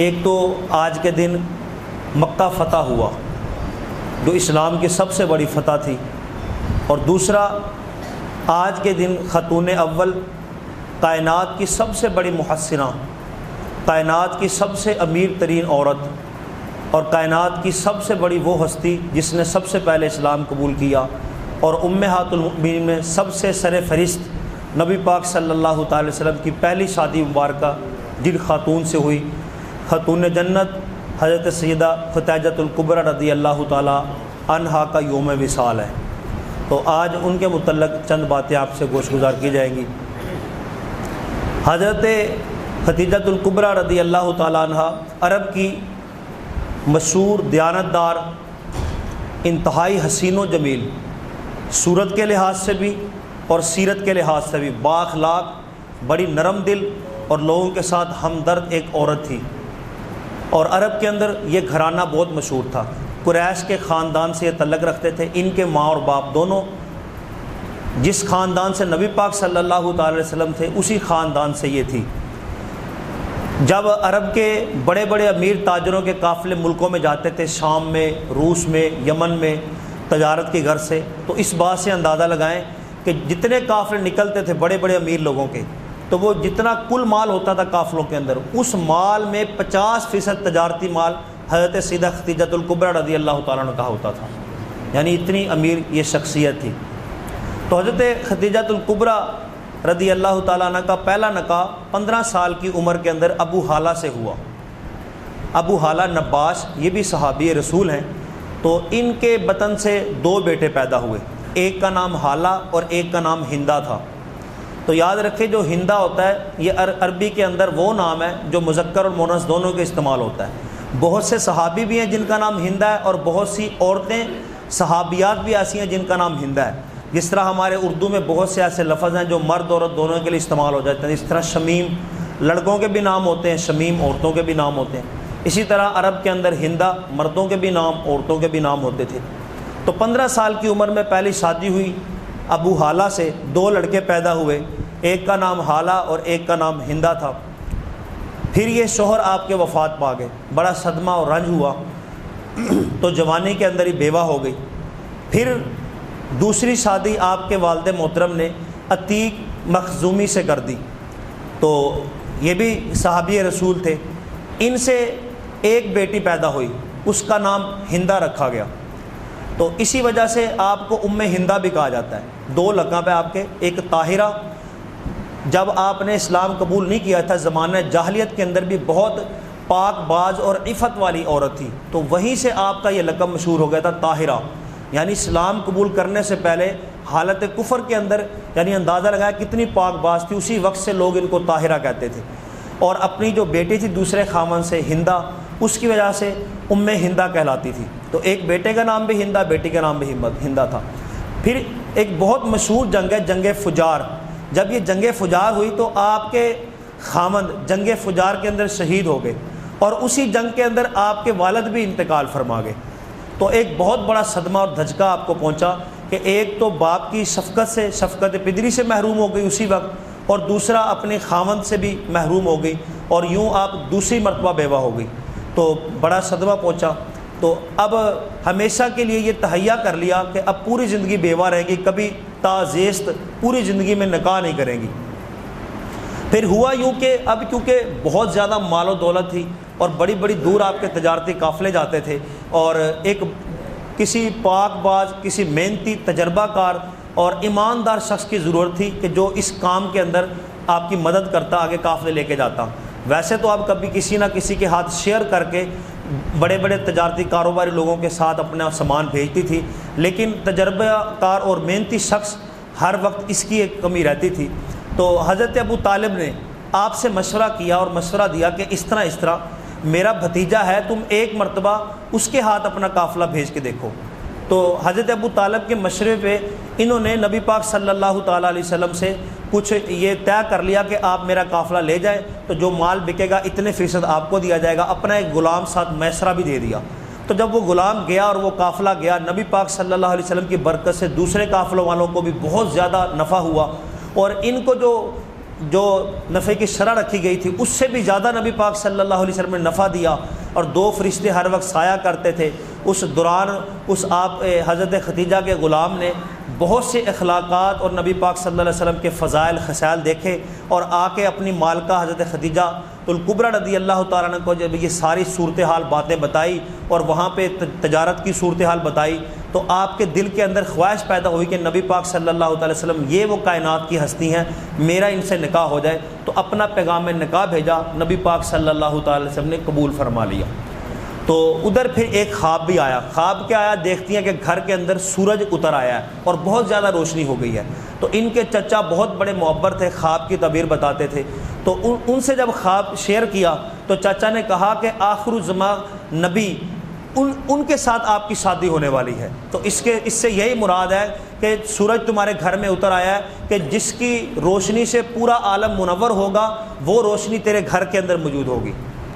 ایک تو آج کے دن مکہ فتح ہوا جو اسلام کی سب سے بڑی فتح تھی، اور دوسرا آج کے دن خاتون اول کائنات کی سب سے بڑی محسنہ، کائنات کی سب سے امیر ترین عورت اور کائنات کی سب سے بڑی وہ ہستی جس نے سب سے پہلے اسلام قبول کیا، اور امہات المؤمنین میں سب سے سر فہرست نبی پاک صلی اللہ تعالی وسلم کی پہلی شادی مبارکہ جن خاتون سے ہوئی، خاتون جنت حضرت سیدہ ختیجۃ الکبریٰ رضی اللہ تعالی عنہا کا یوم وصال ہے۔ تو آج ان کے متعلق چند باتیں آپ سے گوش گزار کی جائیں گی۔ حضرت ختیجۃ الکبریٰ رضی اللہ تعالی عنہا عرب کی مشہور دیانتدار، انتہائی حسین و جمیل، صورت کے لحاظ سے بھی اور سیرت کے لحاظ سے بھی بااخلاق، بڑی نرم دل اور لوگوں کے ساتھ ہمدرد ایک عورت تھی، اور عرب کے اندر یہ گھرانہ بہت مشہور تھا۔ قریش کے خاندان سے یہ تعلق رکھتے تھے، ان کے ماں اور باپ دونوں جس خاندان سے نبی پاک صلی اللہ تعالی وسلم تھے اسی خاندان سے یہ تھی۔ جب عرب کے بڑے بڑے امیر تاجروں کے قافلے ملکوں میں جاتے تھے، شام میں، روس میں، یمن میں، تجارت کے گھر سے، تو اس بات سے اندازہ لگائیں کہ جتنے قافلے نکلتے تھے بڑے بڑے امیر لوگوں کے، تو وہ جتنا کل مال ہوتا تھا قافلوں کے اندر، اس مال میں 50% تجارتی مال حضرت سیدہ ختیجۃ الکبریٰ رضی اللہ تعالیٰ عنہ کا ہوتا تھا، یعنی اتنی امیر یہ شخصیت تھی۔ تو حضرت ختیجۃ الکبریٰ رضی اللہ تعالیٰ عنہ کا پہلا نکاح 15 سال کی عمر کے اندر ابو حالہ سے ہوا۔ ابو حالہ نباش یہ بھی صحابی رسول ہیں، تو ان کے بطن سے 2 بیٹے پیدا ہوئے، ایک کا نام حالہ اور ایک کا نام ہندہ تھا۔ تو یاد رکھیں جو ہندہ ہوتا ہے یہ عربی کے اندر وہ نام ہے جو مذکر اور مؤنث دونوں کے استعمال ہوتا ہے۔ بہت سے صحابی بھی ہیں جن کا نام ہندہ ہے، اور بہت سی عورتیں صحابیات بھی ایسی ہیں جن کا نام ہندہ ہے۔ جس طرح ہمارے اردو میں بہت سے ایسے لفظ ہیں جو مرد عورت دونوں کے لیے استعمال ہو جاتے ہیں، اس طرح شمیم لڑکوں کے بھی نام ہوتے ہیں، شمیم عورتوں کے بھی نام ہوتے ہیں۔ اسی طرح عرب کے اندر ہندہ مردوں کے بھی نام، عورتوں کے بھی نام ہوتے تھے۔ تو 15 سال کی عمر میں پہلی شادی ہوئی ابو حالہ سے، 2 لڑکے پیدا ہوئے، ایک کا نام حالہ اور ایک کا نام ہندہ تھا۔ پھر یہ شوہر آپ کے وفات پا گئے، بڑا صدمہ اور رنج ہوا، تو جوانی کے اندر ہی بیوہ ہو گئی۔ پھر دوسری شادی آپ کے والد محترم نے عتیق مخزومی سے کر دی، تو یہ بھی صحابی رسول تھے۔ ان سے ایک بیٹی پیدا ہوئی، اس کا نام ہندہ رکھا گیا، تو اسی وجہ سے آپ کو ام ہندہ بھی کہا جاتا ہے۔ 2 لقب ہے آپ کے، ایک طاہرہ، جب آپ نے اسلام قبول نہیں کیا تھا زمانہ جاہلیت کے اندر بھی بہت پاک باز اور عفت والی عورت تھی، تو وہیں سے آپ کا یہ لقب مشہور ہو گیا تھا طاہرہ، یعنی اسلام قبول کرنے سے پہلے حالت کفر کے اندر، یعنی اندازہ لگایا کتنی پاک باز تھی، اسی وقت سے لوگ ان کو طاہرہ کہتے تھے۔ اور اپنی جو بیٹی تھی دوسرے خامن سے ہندہ، اس کی وجہ سے ام ہندہ کہلاتی تھی۔ تو ایک بیٹے کا نام بھی ہندہ، بیٹی کا نام بھی ہندہ تھا۔ پھر ایک بہت مشہور جنگ ہے جنگ فجار۔ جب یہ جنگ فجار ہوئی تو آپ کے خامند جنگ فجار کے اندر شہید ہو گئے، اور اسی جنگ کے اندر آپ کے والد بھی انتقال فرما گئے۔ تو ایک بہت بڑا صدمہ اور دھچکا آپ کو پہنچا کہ ایک تو باپ کی شفقت پدری سے محروم ہو گئی اسی وقت، اور دوسرا اپنے خامند سے بھی محروم ہو گئی، اور یوں آپ دوسری مرتبہ بیوہ ہو گئی، تو بڑا صدمہ پہنچا۔ تو اب ہمیشہ کے لیے یہ تہیہ کر لیا کہ اب پوری زندگی بیوہ رہے گی، کبھی تازیست پوری زندگی میں نکاح نہیں کریں گی۔ پھر ہوا یوں کہ اب کیونکہ بہت زیادہ مال و دولت تھی اور بڑی بڑی دور آپ کے تجارتی قافلے جاتے تھے، اور ایک کسی پاک باز، کسی محنتی تجربہ کار اور ایماندار شخص کی ضرورت تھی کہ جو اس کام کے اندر آپ کی مدد کرتا، آگے قافلے لے کے جاتا۔ ویسے تو آپ کبھی کسی نہ کسی کے ہاتھ شیئر کر کے بڑے بڑے تجارتی کاروباری لوگوں کے ساتھ اپنا سامان بھیجتی تھی، لیکن تجربہ کار اور محنتی شخص ہر وقت اس کی ایک کمی رہتی تھی۔ تو حضرت ابو طالب نے آپ سے مشورہ کیا اور مشورہ دیا کہ اس طرح میرا بھتیجا ہے، تم ایک مرتبہ اس کے ہاتھ اپنا قافلہ بھیج کے دیکھو۔ تو حضرت ابو طالب کے مشورے پہ انہوں نے نبی پاک صلی اللہ تعالیٰ علیہ وسلم سے کچھ یہ طے کر لیا کہ آپ میرا قافلہ لے جائیں، تو جو مال بکے گا اتنے فیصد آپ کو دیا جائے گا۔ اپنا ایک غلام ساتھ میسرہ بھی دے دیا۔ تو جب وہ غلام گیا اور وہ قافلہ گیا، نبی پاک صلی اللہ علیہ وسلم کی برکت سے دوسرے قافلوں والوں کو بھی بہت زیادہ نفع ہوا، اور ان کو جو جو نفع کی شرح رکھی گئی تھی اس سے بھی زیادہ نبی پاک صلی اللہ علیہ وسلم نے نفع دیا، اور 2 فرشتے ہر وقت سایہ کرتے تھے۔ اس دوران اس آپ حضرت ختیجہ کے غلام نے بہت سے اخلاقات اور نبی پاک صلی اللہ علیہ وسلم کے فضائل خصائل دیکھے، اور آ کے اپنی مالکہ حضرت خدیجہ الکبریٰ رضی اللہ تعالیٰ عنہ کو جب یہ ساری صورتحال باتیں بتائی اور وہاں پہ تجارت کی صورتحال بتائی، تو آپ کے دل کے اندر خواہش پیدا ہوئی کہ نبی پاک صلی اللہ علیہ وسلم یہ وہ کائنات کی ہستی ہیں، میرا ان سے نکاح ہو جائے۔ تو اپنا پیغام نکاح بھیجا، نبی پاک صلی اللہ تعالی وسلم نے قبول فرما لیا۔ تو ادھر پھر ایک خواب بھی آیا۔ خواب کیا آیا؟ دیکھتی ہیں کہ گھر کے اندر سورج اتر آیا ہے اور بہت زیادہ روشنی ہو گئی ہے۔ تو ان کے چچا بہت بڑے معبر تھے، خواب کی تعبیر بتاتے تھے۔ تو ان سے جب خواب شیئر کیا تو چچا نے کہا کہ آخر الزمان نبی ان کے ساتھ آپ کی شادی ہونے والی ہے۔ تو اس سے یہی مراد ہے کہ سورج تمہارے گھر میں اتر آیا ہے کہ جس کی روشنی سے پورا عالم منور ہوگا، وہ روشنی تیرے گھر کے اندر موجود ہوگی،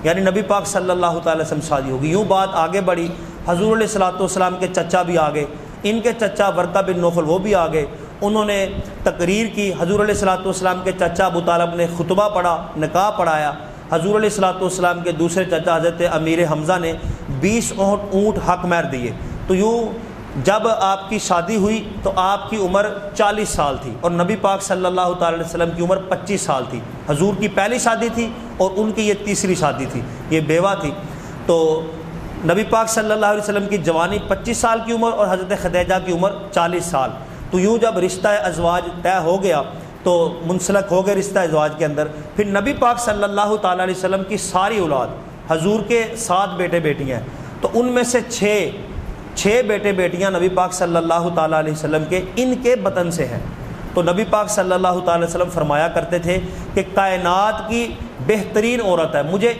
یعنی نبی پاک صلی اللہ تعالی وسلم شادی ہوگی۔ یوں بات آگے بڑھی، حضور علیہ الصلوۃ والسلام کے چچا بھی آگے، ان کے چچا ورقہ بن نوفل وہ بھی آگے، انہوں نے تقریر کی۔ حضور علیہ الصلوۃ والسلام کے چچا ابو طالب نے خطبہ پڑھا، نکاح پڑھایا۔ حضور علیہ الصلوۃ والسلام کے دوسرے چچا حضرت امیر حمزہ نے 20 اونٹ حق مہر دیے۔ تو یوں جب آپ کی شادی ہوئی تو آپ کی عمر 40 سال تھی، اور نبی پاک صلی اللہ تعالی علیہ وسلم کی عمر 25 سال تھی۔ حضور کی پہلی شادی تھی اور ان کی یہ تیسری شادی تھی، یہ بیوہ تھی۔ تو نبی پاک صلی اللہ علیہ وسلم کی جوانی 25 سال کی عمر اور حضرت خدیجہ کی عمر 40 سال۔ تو یوں جب رشتہ ازواج طے ہو گیا تو منسلک ہو گئے رشتہ ازواج کے اندر۔ پھر نبی پاک صلی اللہ تعالی علیہ وسلم کی ساری اولاد، حضور کے 7 بیٹے بیٹیاں ہیں، تو ان میں سے 6 بیٹے بیٹیاں نبی پاک صلی اللہ تعالی علیہ وسلم کے ان کے بطن سے ہیں۔ تو نبی پاک صلی اللہ تعالی وسلم فرمایا کرتے تھے کہ کائنات کی بہترین عورت ہے، مجھے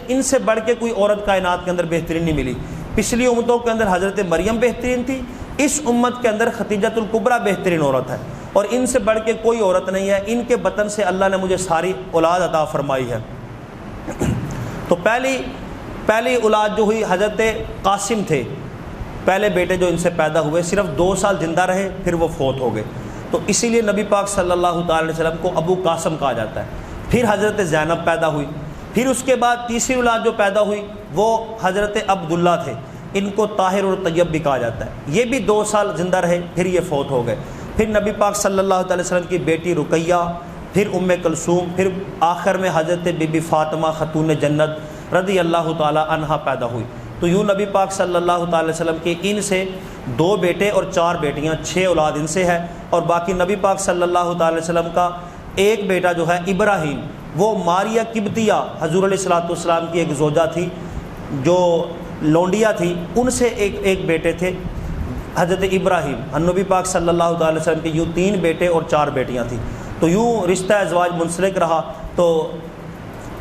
ان سے بڑھ کے کوئی عورت کائنات کے اندر بہترین نہیں ملی۔ پچھلی امتوں کے اندر حضرت مریم بہترین تھی، اس امت کے اندر ختیجۃ الکبریٰ بہترین عورت ہے، اور ان سے بڑھ کے کوئی عورت نہیں ہے۔ ان کے بطن سے اللہ نے مجھے ساری اولاد عطا فرمائی ہے۔ تو پہلی اولاد جو ہوئی حضرت قاسم تھے، پہلے بیٹے جو ان سے پیدا ہوئے، صرف 2 سال زندہ رہے، پھر وہ فوت ہو گئے۔ تو اسی لیے نبی پاک صلی اللہ تعالی علیہ وسلم کو ابو قاسم کہا جاتا ہے۔ پھر حضرت زینب پیدا ہوئی، پھر اس کے بعد تیسری اولاد جو پیدا ہوئی وہ حضرت عبداللہ تھے، ان کو طاہر اور طیب بھی کہا جاتا ہے۔ یہ بھی 2 سال زندہ رہے، پھر یہ فوت ہو گئے۔ پھر نبی پاک صلی اللہ تعالی وسلم کی بیٹی رقیہ، پھر کلثوم، پھر آخر میں حضرت بی بی فاطمہ خاتون جنت رضی اللہ تعالی عنہا پیدا ہوئی۔ تو یوں نبی پاک صلی اللہ تعالی وسلم کے ان سے 2 بیٹے اور 4 بیٹیاں، 6 اولاد ان سے ہے، اور باقی نبی پاک صلی اللہ تعالی وسلم کا ایک بیٹا جو ہے ابراہیم، وہ ماریہ قبطیہ حضور علیہ الصلوۃ والسلام کی ایک زوجہ تھی جو لونڈیا تھی، ان سے ایک بیٹے تھے حضرت ابراہیم۔ نبی پاک صلی اللہ تعالی وسلم کے یوں 3 بیٹے اور 4 بیٹیاں تھیں۔ تو یوں رشتہ ازواج منسلک رہا۔ تو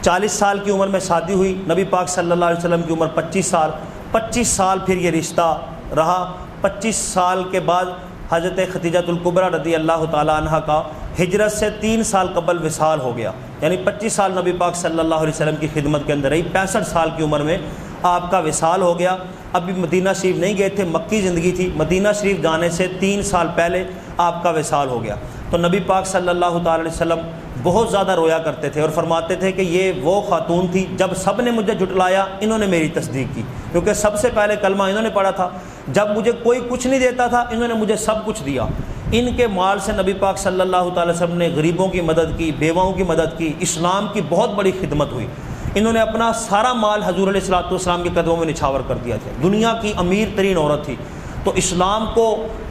40 سال کی عمر میں شادی ہوئی، نبی پاک صلی اللہ علیہ وسلم کی عمر 25 سال پھر یہ رشتہ رہا۔ 25 سال کے بعد حضرت ختیجۃ الکبریٰ رضی اللہ تعالی عنہ کا ہجرت سے 3 سال قبل وصال ہو گیا، یعنی 25 سال نبی پاک صلی اللہ علیہ وسلم کی خدمت کے اندر رہی، 65 سال کی عمر میں آپ کا وصال ہو گیا۔ ابھی مدینہ شریف نہیں گئے تھے، مکی زندگی تھی، مدینہ شریف جانے سے 3 سال پہلے آپ کا وصال ہو گیا۔ تو نبی پاک صلی اللہ تعالی علیہ وسلم بہت زیادہ رویا کرتے تھے اور فرماتے تھے کہ یہ وہ خاتون تھی جب سب نے مجھے جھٹلایا انہوں نے میری تصدیق کی، کیونکہ سب سے پہلے کلمہ انہوں نے پڑھا تھا۔ جب مجھے کوئی کچھ نہیں دیتا تھا انہوں نے مجھے سب کچھ دیا۔ ان کے مال سے نبی پاک صلی اللہ تعالی وسلم نے غریبوں کی مدد کی، بیواؤں کی مدد کی، اسلام کی بہت بڑی خدمت ہوئی۔ انہوں نے اپنا سارا مال حضور علیہ الصلوۃ والسلام کے قدموں میں نچھاور کر دیا تھا۔ دنیا کی امیر ترین عورت تھی، تو اسلام کو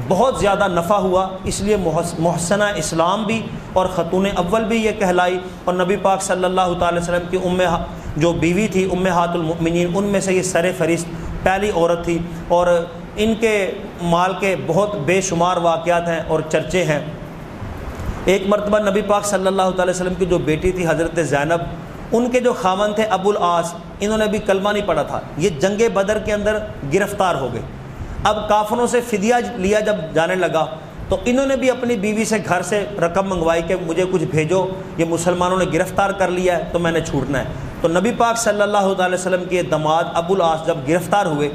بہت زیادہ نفع ہوا، اس لیے محسنہ اسلام بھی اور خاتون اول بھی یہ کہلائی۔ اور نبی پاک صلی اللہ تعالی وسلم کی جو بیوی تھی امہات المؤمنین، ان میں سے یہ سر فہرست پہلی عورت تھی، اور ان کے مال کے بہت بے شمار واقعات ہیں اور چرچے ہیں۔ ایک مرتبہ نبی پاک صلی اللہ تعالی وسلم کی جو بیٹی تھی حضرت زینب، ان کے جو خاوند تھے ابو العاص، انہوں نے ابھی کلمہ نہیں پڑھا تھا، یہ جنگ بدر کے اندر گرفتار ہو گئے۔ اب کافروں سے فدیہ لیا جب جانے لگا تو انہوں نے بھی اپنی بیوی سے گھر سے رقم منگوائی کہ مجھے کچھ بھیجو، یہ مسلمانوں نے گرفتار کر لیا ہے تو میں نے چھوٹنا ہے۔ تو نبی پاک صلی اللہ تعالی وسلم کے داماد ابو العاص جب گرفتار ہوئے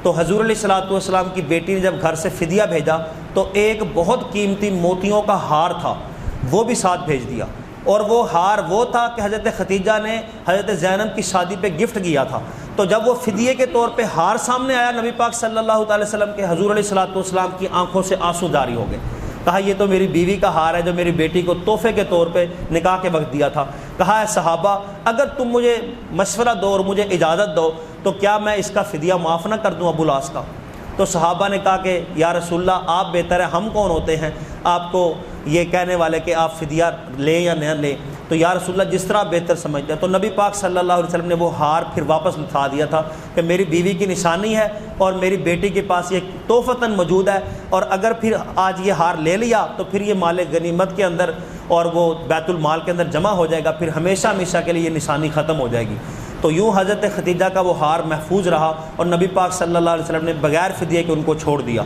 تو حضور علیہ الصلوۃ والسلام کی بیٹی نے جب گھر سے فدیہ بھیجا تو ایک بہت قیمتی موتیوں کا ہار تھا، وہ بھی ساتھ بھیج دیا۔ اور وہ ہار وہ تھا کہ حضرت خدیجہ نے حضرت زینب کی شادی پہ گفٹ کیا تھا۔ تو جب وہ فدیے کے طور پہ ہار سامنے آیا نبی پاک صلی اللہ تعالی وسلم کے، حضور علیہ الصلوۃ والسلام کی آنکھوں سے آنسو جاری ہو گئے۔ کہا یہ تو میری بیوی کا ہار ہے جو میری بیٹی کو تحفے کے طور پہ نکاح کے وقت دیا تھا۔ کہا ہے صحابہ اگر تم مجھے مشورہ دو اور مجھے اجازت دو تو کیا میں اس کا فدیہ معاف نہ کر دوں ابو العاص کا؟ تو صحابہ نے کہا کہ یا رسول اللہ آپ بہتر ہے، ہم کون ہوتے ہیں آپ کو یہ کہنے والے کہ آپ فدیہ لیں یا نہ لیں؟ تو یا رسول اللہ جس طرح بہتر سمجھتے ہیں۔ تو نبی پاک صلی اللہ علیہ وسلم نے وہ ہار پھر واپس لوٹا دیا تھا کہ میری بیوی کی نشانی ہے اور میری بیٹی کے پاس یہ تحفتاً موجود ہے، اور اگر پھر آج یہ ہار لے لیا تو پھر یہ مال غنیمت کے اندر اور وہ بیت المال کے اندر جمع ہو جائے گا، پھر ہمیشہ ہمیشہ کے لیے یہ نشانی ختم ہو جائے گی۔ تو یوں حضرت خدیجہ کا وہ ہار محفوظ رہا اور نبی پاک صلی اللہ علیہ وسلم نے بغیر فدیے کے ان کو چھوڑ دیا۔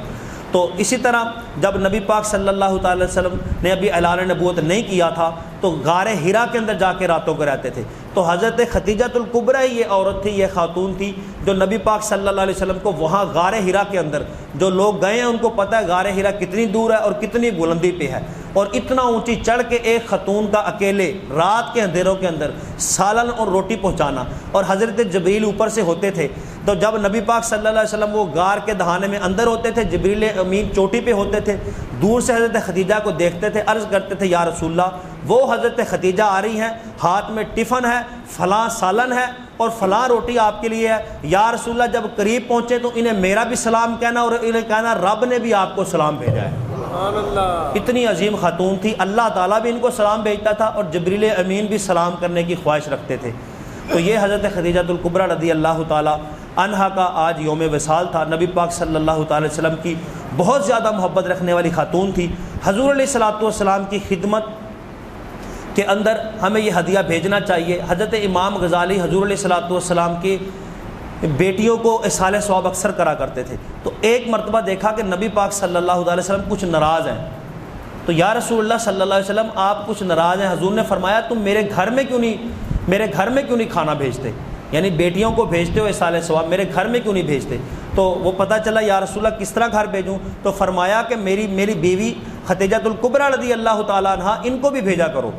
تو اسی طرح جب نبی پاک صلی اللہ تعالی وسلم نے ابھی اعلان نبوت نہیں کیا تھا تو غار حرا کے اندر جا کے راتوں کو رہتے تھے۔ تو حضرت خدیجۃ الکبریٰ یہ عورت تھی، یہ خاتون تھی جو نبی پاک صلی اللہ علیہ وسلم کو وہاں غار حرا کے اندر، جو لوگ گئے ہیں ان کو پتہ ہے غار حرا کتنی دور ہے اور کتنی بلندی پہ ہے، اور اتنا اونچی چڑھ کے ایک خاتون کا اکیلے رات کے اندھیروں کے اندر سالن اور روٹی پہنچانا، اور حضرت جبریل اوپر سے ہوتے تھے۔ تو جب نبی پاک صلی اللہ علیہ وسلم وہ غار کے دہانے میں اندر ہوتے تھے، جبریل امین چوٹی پہ ہوتے تھے، دور سے حضرت خدیجہ کو دیکھتے تھے، عرض کرتے تھے یا رسول اللہ وہ حضرت خدیجہ آ رہی ہیں، ہاتھ میں ٹفن ہے، فلاں سالن ہے اور فلاں روٹی آپ کے لیے ہے، یا رسول اللہ جب قریب پہنچے تو انہیں میرا بھی سلام کہنا اور انہیں کہنا رب نے بھی آپ کو سلام بھیجا ہے۔ سبحان اللہ، اتنی عظیم خاتون تھی، اللہ تعالیٰ بھی ان کو سلام بھیجتا تھا اور جبریل امین بھی سلام کرنے کی خواہش رکھتے تھے۔ تو یہ حضرت خدیجۃ الکبریٰ رضی اللہ تعالیٰ عنہا کا آج یوم وصال تھا۔ نبی پاک صلی اللہ تعالی وسلم کی بہت زیادہ محبت رکھنے والی خاتون تھی۔ حضور علیہ الصلوۃ والسلام کی خدمت کے اندر ہمیں یہ ہدیہ بھیجنا چاہیے۔ حضرت امام غزالی حضور علیہ الصلوۃ والسلام کی بیٹیوں کو اصحال ثواب اکثر کرا کرتے تھے۔ تو ایک مرتبہ دیکھا کہ نبی پاک صلی اللہ علیہ وسلم کچھ ناراض ہیں۔ تو یا رسول اللہ صلی اللہ علیہ وسلم آپ کچھ ناراض ہیں، حضور نے فرمایا تم میرے گھر میں کیوں نہیں کھانا بھیجتے، یعنی بیٹیوں کو بھیجتے ہو اصحال ثواب، میرے گھر میں کیوں نہیں بھیجتے؟ تو وہ پتہ چلا یا رسول اللہ کس طرح گھر بھیجوں؟ تو فرمایا کہ میری بیوی خدیجۃ الکبریٰ رضی اللہ تعالیٰ عنہا ان کو بھی بھیجا کرو۔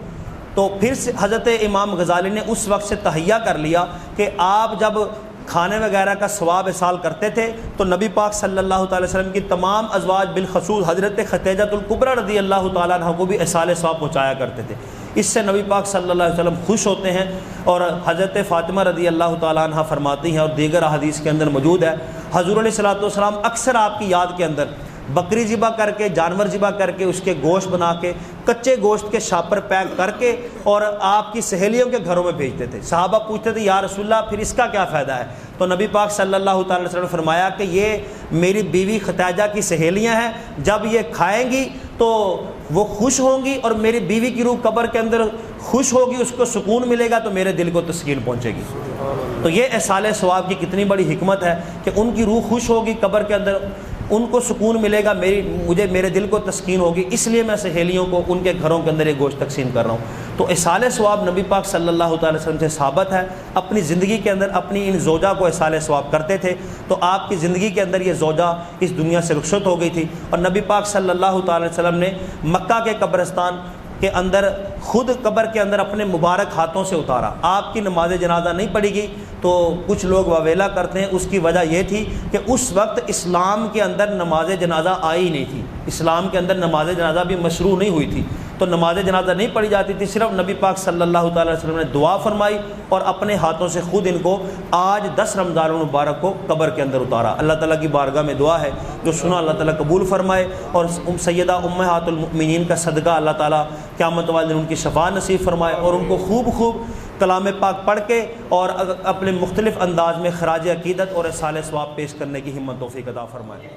تو پھر حضرت امام غزالی نے اس وقت سے تہیہ کر لیا کہ آپ جب کھانے وغیرہ کا ثواب اصال کرتے تھے تو نبی پاک صلی اللہ تعالی وسلم کی تمام ازواج بالخصوص حضرت خدیجۃ الکبریٰ رضی اللہ تعالیٰ عنہ کو بھی اصال ثواب پہنچایا کرتے تھے۔ اس سے نبی پاک صلی اللہ علیہ وسلم خوش ہوتے ہیں، اور حضرت فاطمہ رضی اللہ تعالیٰ عنہ فرماتی ہیں اور دیگر احادیث کے اندر موجود ہے، حضور علیہ الصلوۃ والسلام اکثر آپ کی یاد کے اندر بکری ذبح کر کے، جانور ذبح کر کے، اس کے گوشت بنا کے، کچے گوشت کے شاپر پیک کر کے اور آپ کی سہیلیوں کے گھروں میں بھیجتے تھے۔ صحابہ پوچھتے تھے یا رسول اللہ پھر اس کا کیا فائدہ ہے؟ تو نبی پاک صلی اللہ تعالی وسلم نے فرمایا کہ یہ میری بیوی خدیجہ کی سہیلیاں ہیں، جب یہ کھائیں گی تو وہ خوش ہوں گی اور میری بیوی کی روح قبر کے اندر خوش ہوگی، اس کو سکون ملے گا تو میرے دل کو تسکین پہنچے گی۔ تو یہ اصحال ثواب کی کتنی بڑی حکمت ہے کہ ان کی روح خوش ہوگی قبر کے اندر، ان کو سکون ملے گا، میرے دل کو تسکین ہوگی، اس لیے میں سہیلیوں کو ان کے گھروں کے اندر یہ گوشت تقسیم کر رہا ہوں۔ تو اصحال ثواب نبی پاک صلی اللہ تعالی وسلم سے ثابت ہے، اپنی زندگی کے اندر اپنی ان زوجہ کو اصحال ثواب کرتے تھے۔ تو آپ کی زندگی کے اندر یہ زوجہ اس دنیا سے رخصت ہو گئی تھی، اور نبی پاک صلی اللہ تعالی وسلم نے مکہ کے قبرستان کے اندر خود قبر کے اندر اپنے مبارک ہاتھوں سے اتارا۔ آپ کی نماز جنازہ نہیں پڑھی گئی تو کچھ لوگ واویلا کرتے ہیں، اس کی وجہ یہ تھی کہ اس وقت اسلام کے اندر نماز جنازہ آئی نہیں تھی، اسلام کے اندر نماز جنازہ بھی مشروع نہیں ہوئی تھی، تو نماز جنازہ نہیں پڑھی جاتی تھی۔ صرف نبی پاک صلی اللہ تعالی وسلم نے دعا فرمائی اور اپنے ہاتھوں سے خود ان کو آج 10 رمضان المبارک کو قبر کے اندر اتارا۔ اللہ تعالیٰ کی بارگاہ میں دعا ہے جو سنا اللہ تعالیٰ قبول فرمائے، اور سیدہ امہات المؤمنین کا صدقہ اللہ تعالیٰ قیامت والے دن ان کی شفاعت نصیب فرمائے، اور ان کو خوب کلام پاک پڑھ کے اور اپنے مختلف انداز میں خراج عقیدت اور اصحال ثواب پیش کرنے کی ہمت توفیق عطا فرمائے۔